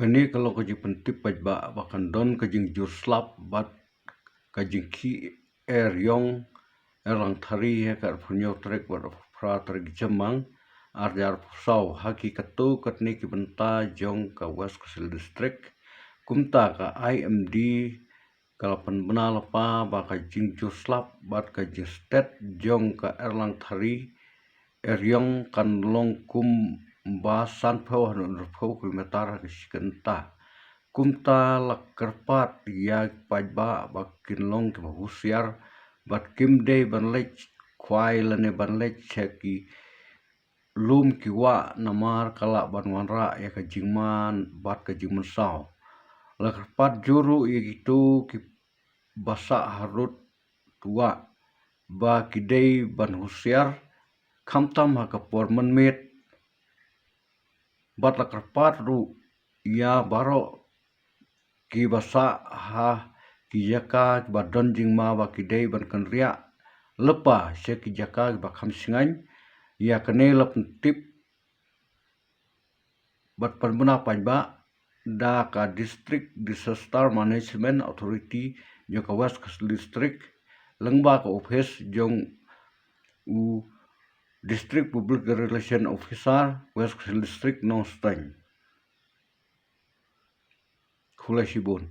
Kani kalau kajing pentip ba bakan don kajing jurslap bat kajing ki yong erang thari kar punyo trek bat pra trek jemang arjar pusau haki katu katni ki benta jong ka West Coast District kumta ka IMD kalapan benal pa ba kajing jurslap bat kajing state jong ka erlang thari eryong kan long kum ba san phau han phau kilometer kenta kumta lakerpat ya pajba bakin long ke husiar bat kim day ban lech kwai lane ban lech cheki lum kiwa namar kala ban wanra ya kajingman bat kajingman sao lakerpat juru itu ki basa harut tua ba kidei ban husiar kamtam hakapor menmet bat lakerpat ru ya baro ki basa ha ki jaka badon jing ma ba kidei ban kan ria lepa se ki jaka ba kham singan ya kene lep tip bat panbuna panba da ka district disaster management authority jo ka West Coast District lengba ka office jong u district public relation officer West Coast District Nong Stang Khula Sibun